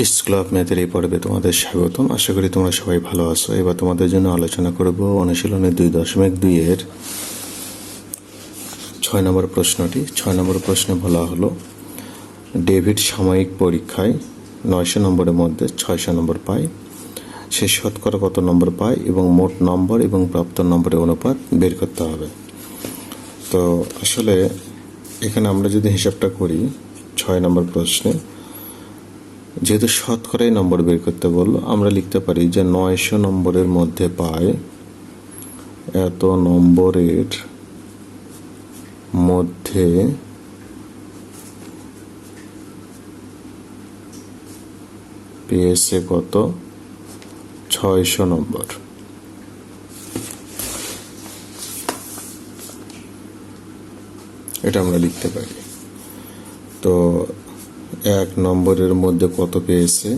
School of ম্যাথের এই পর্বে তোমাদের স্বাগতম। আশা করি তোমরা সবাই ভালো আছো। এবার তোমাদের জন্য আলোচনা করব অনুশীলনী 2.2 এর 6 নম্বর প্রশ্নটি। 6 নম্বর প্রশ্নে বলা হলো, ডেভিড সাময়িক পরীক্ষায় 900 নম্বরের মধ্যে 600 নম্বর পায়, সে শতকরা কত নম্বর পায় এবং মোট নম্বর এবং প্রাপ্ত নম্বরের অনুপাত বের করতে হবে। তো আসলে এখানে আমরা যদি হিসাবটা করি 6 নম্বর প্রশ্নে, যেহেতু শতকরাই নম্বর বের করতে বললো, আমরা লিখতে পারি যে 900 নম্বরের মধ্যে পায় এত নম্বরের মধ্যে পেয়েছে কত 600 নম্বর। এটা আমরা লিখতে পারি। তো 1 নম্বরের মধ্যে কত পেয়েছে,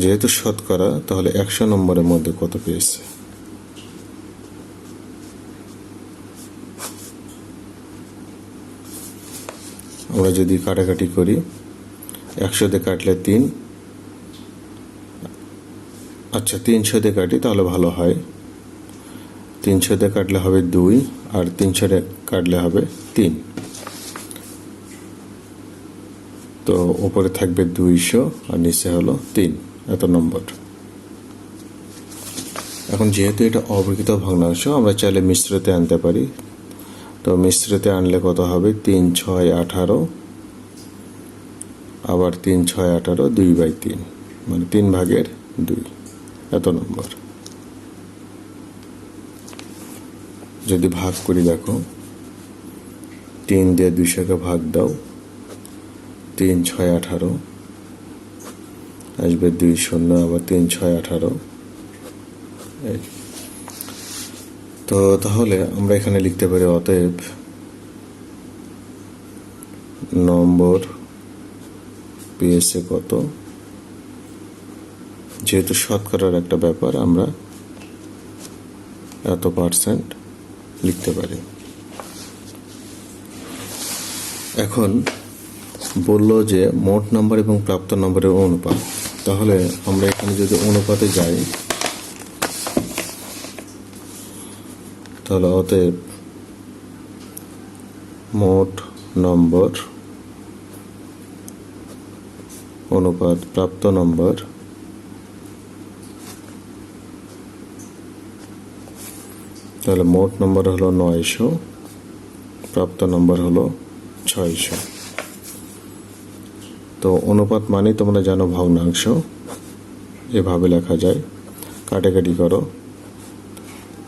যেহেতু শতকরা তাহলে 100 নম্বরের মধ্যে কত পেয়েছে। আমরা যদি কাটাকাটি করি, 100 দিয়ে কাটলে 3, আচ্ছা 300 দিয়ে কাটি তাহলে ভালো হয়। 300 দিয়ে কাটলে হবে 2 আর 300 দিয়ে কাটলে হবে 3। তো উপরে থাকবে 200 আর নিচে হলো 3, এত নম্বর। এখন যেহেতু এটা অবর্গিত ভগ্নাংশ, আমরা চাইলে মিশ্রতে আনতে পারি। তো মিশ্রতে আনলে কত হবে, 3 6 18, আবার 3 6 18, 2/3, মানে 3/2, এত নম্বর। যদি ভাগ করি, দেখো 3 দিয়ে 200কে ভাগ দাও, 3 6 18 আসবে 2 0, আবার 3 6 18। তো তাহলে আমরা এখানে লিখতে পারি, অতএব নম্বর পেয়েছে কত, যেহেতু শতকরার একটা ব্যাপার, আমরা এত % লিখতে পারি। এখন বললো যে মোট নম্বর এবং প্রাপ্ত নম্বরের অনুপাত। তাহলে আমরা এখানে যদি অনুপাতে যাই, তাহলে অতএব মোট নম্বর অনুপাত প্রাপ্ত নম্বর, তাহলে মোট নম্বর হলো 900, প্রাপ্ত নম্বর হলো 600। তো অনুপাত মানে তোমরা জানো ভগ্নাংশ, এভাবে লেখা যায়। কাটাকাটি করো,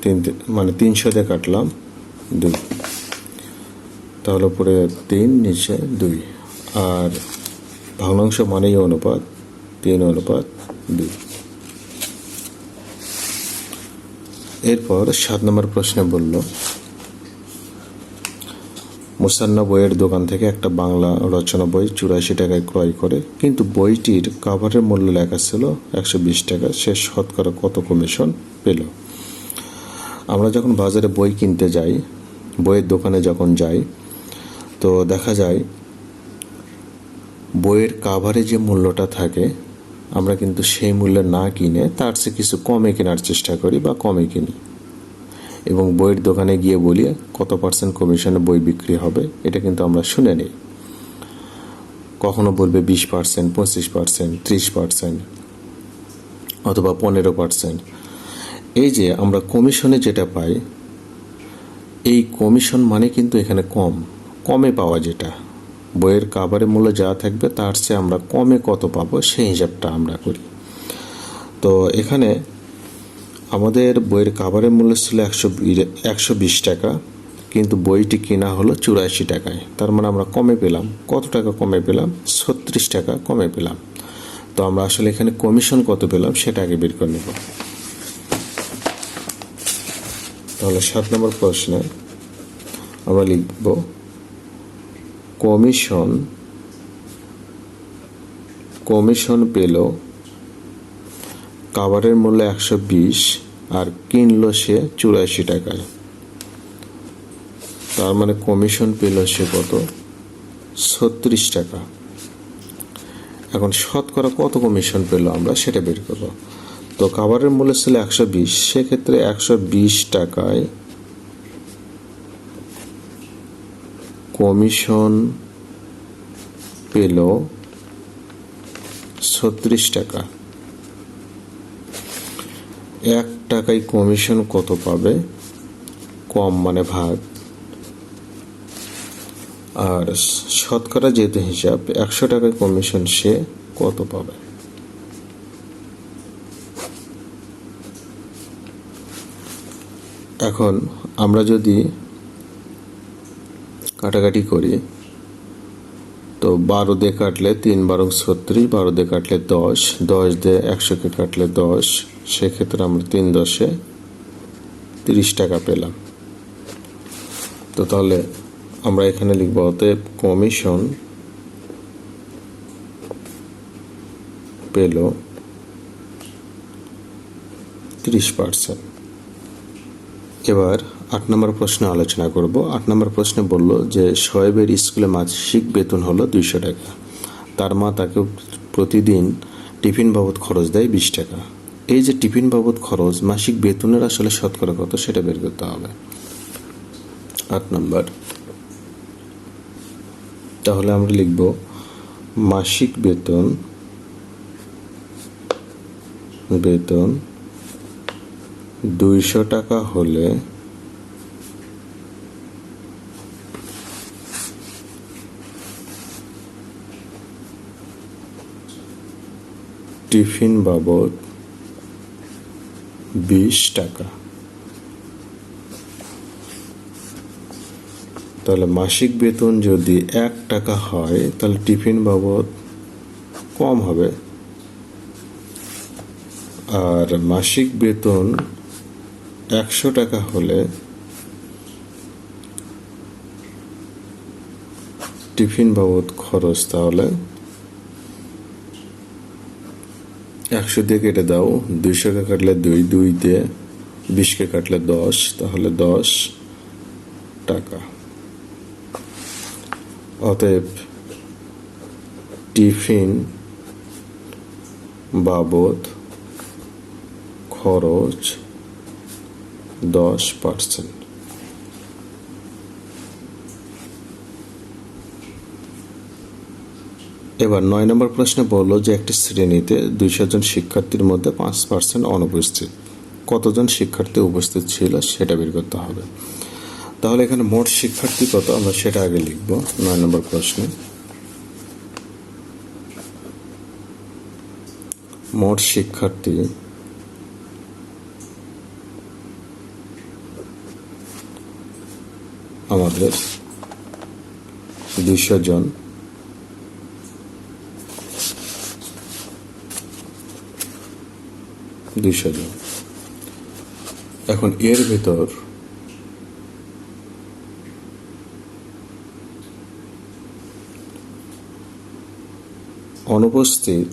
300 দিয়ে কাটলাম 2, তাহলে উপরে 3 নিচে 2, আর ভগ্নাংশ মানেই অনুপাত, 3:2। এরপর 7 নম্বর প্রশ্নে বলল, মুসান্না বইয়ের দোকান থেকে একটা বাংলা রচনা বই 84 টাকায় ক্রয় করে, কিন্তু বইটির কাভারের মূল্য লেখা ছিল 120 টাকা। সে শতকরা কত কমিশন পেল? আমরা যখন বাজারে বই কিনতে যাই, বইয়ের দোকানে যখন যাই, তো দেখা যায় বইয়ের কাভারে যে মূল্যটা থাকে, আমরা কিন্তু সেই মূল্যে না কিনে তার চেয়ে কিছু কমে কেনার চেষ্টা করি বা কমে কিনি, এবং বইয়ের দোকানে গিয়ে বলি কত % কমিশনে বই বিক্রি হবে। এটা কিন্তু আমরা শুনে নিই। কখনো বলবে 20%, 25%, 30%, অথবা 15%। এই যে আমরা কমিশনে যেটা পাই, এই কমিশন মানে কিন্তু এখানে কমে পাওয়া, যেটা বইয়ের কাভারের মূল্য যা থাকবে তার চেয়ে আমরা কমে কত পাবো সেই হিসাবটা আমরা করি। তো এখানে আমাদের বইয়ের কাভারের মূল্য ছিল 120 টাকা, কিন্তু বইটি কেনা হলো 84 টাকায়। তার মানে আমরা কমে পেলাম, কত টাকা কমে পেলাম? 36 টাকা কমে পেলাম। তো আমরা আসলে এখানে কমিশন কত পেলাম সেটা আগে বের করে নেব। তাহলে 7 নম্বর প্রশ্নে আমরা লিখব, কমিশন পেল কাভারের মূল্য 120 আর কিনলো সে 84 টাকায়। তার মানে কমিশন পেল সে কত? 36 টাকা। এখন শতকরা কত কমিশন পেল আমরা সেটা বের করব। তো কাভারের মূল্য ছিল 120, সেক্ষেত্রে 120 টাকায় কমিশন পেল 36 টাকা। 1 টাকায় কমিশন কত পাবে? কম মানে ভাগ, আর শতকরা যেহেতু হিসাব, 100 টাকায় কমিশন সে কত পাবে? এখন আমরা যদি কাটাকাটি করি, তো 12 দিয়ে কাটলে 3 12 36, 12 দিয়ে কাটলে 10, 10 দিয়ে 100কে কাটলে 10, সেক্ষেত্রে আমরা 3 10-এ 30 টাকা পেলাম। তো তাহলে আমরা এখানে লিখব অতএব কমিশন পেল 30%। এবার 8 নম্বর প্রশ্ন আলোচনা করব। 8 নম্বর প্রশ্নে বলল যে শোয়েবের স্কুলে মাসিক বেতন হলো 200 টাকা, তার মা তাকে প্রতিদিন টিফিন বাবদ খরচ দেয় 20 টাকা। এই যে টিফিন বাবদ খরচ মাসিক বেতনের আসলে শতকরা কত সেটা বের করতে হবে। 8 নম্বর, তাহলে আমরা লিখব মাসিক বেতন 200 টাকা হলে টিফিন বাবদ 20 টাকা। তাহলে মাসিক বেতন যদি 1 টাকা হয় তাহলে টিফিন বাবদ কম হবে, আর মাসিক বেতন 100 টাকা হলে টিফিন বাবদ খরচ তাহলে 100 দিয়ে কেটে দাও, 200কে কাটলে 2, 2 দিয়ে 20কে কাটলে 10, তাহলে 10 টাকা। অতএব টিফিন বাবদ খরচ 10%। এবার 9 নম্বর প্রশ্নে বলল যে একটি শ্রেণীতে 200 জন শিক্ষার্থীর মধ্যে 5% অনুপস্থিত, কতজন শিক্ষার্থী উপস্থিত ছিল সেটা বের করতে হবে। তাহলে এখানে মোট শিক্ষার্থী কত আমরা সেটা আগে লিখব। 9 নম্বর প্রশ্নে মোট শিক্ষার্থী আমাদের 200 জন। এখন এর ভিতর অনুপস্থিত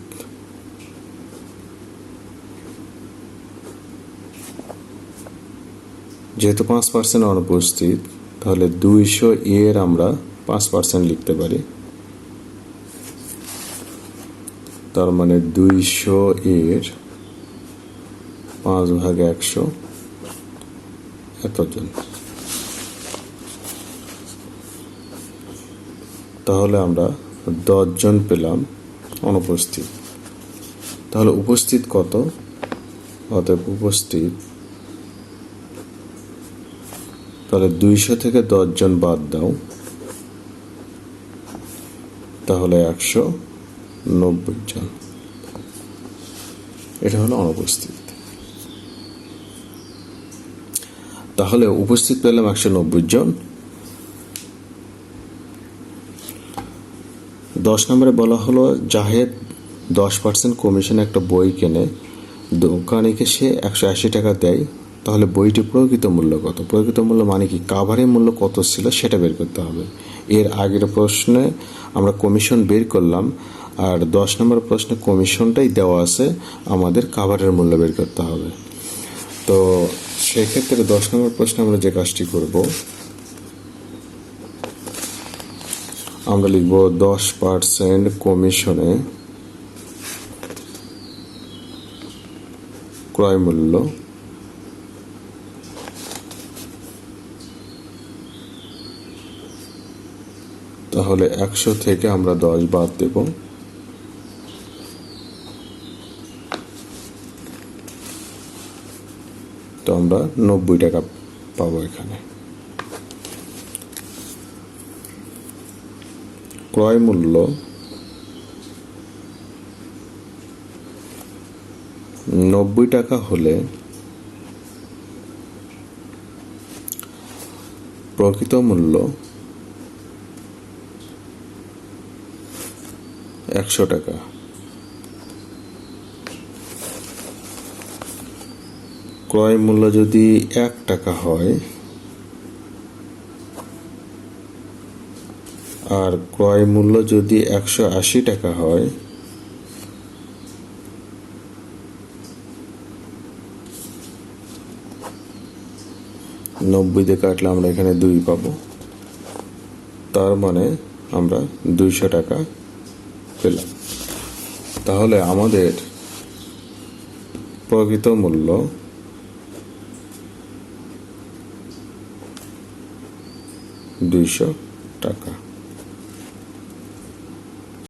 যেহেতু 5% অনুপস্থিত, তাহলে 200 এর আমরা 5% লিখতে পারি। তার মানে 200 এর 5/100 এতজন। তাহলে আমরা 10 জন পেলাম অনুপস্থিত। তাহলে উপস্থিত কত? অতএব উপস্থিত, তাহলে 200 থেকে 10 জন বাদ দাও, তাহলে 190 জন। এটা হলো অনুপস্থিত। তাহলে উপস্থিত পেলাম 190 জন। 10 নম্বরে বলা হলো জাহেদ 10% কমিশনে একটা বই কেনে, দোকানিকে সে 180 টাকা দেয়, তাহলে বইটির প্রকৃত মূল্য কত? প্রকৃত মূল্য মানে কি কাভারের মূল্য কত ছিল সেটা বের করতে হবে। এর আগের প্রশ্নে আমরা কমিশন বের করলাম, আর 10 নম্বর প্রশ্নে কমিশনটাই দেওয়া আছে, আমাদের কাভারের মূল্য বের করতে হবে। তো সেক্ষেত্রে 10 নম্বর প্রশ্নে আমরা যে কাজটি করব, আমরা লিখব 10% কমিশনে ক্রয় মূল্য তাহলে 100 থেকে আমরা 10 বাদ দেব, তো আমরা 90 টাকা পাবো এখানে। ক্রয় মূল্য 90 টাকা হলে প্রকৃত মূল্য 100 টাকা। ক্রয় মূল্য যদি 1 টাকা হয় আর ক্রয় মূল্য যদি 180 টাকা হয়, নব্বই দিয়ে কাটলে আমরা এখানে 2 পাবো, তার মানে আমরা 200 টাকা পেলাম। তাহলে আমাদের প্রকৃত মূল্য 200 টাকা।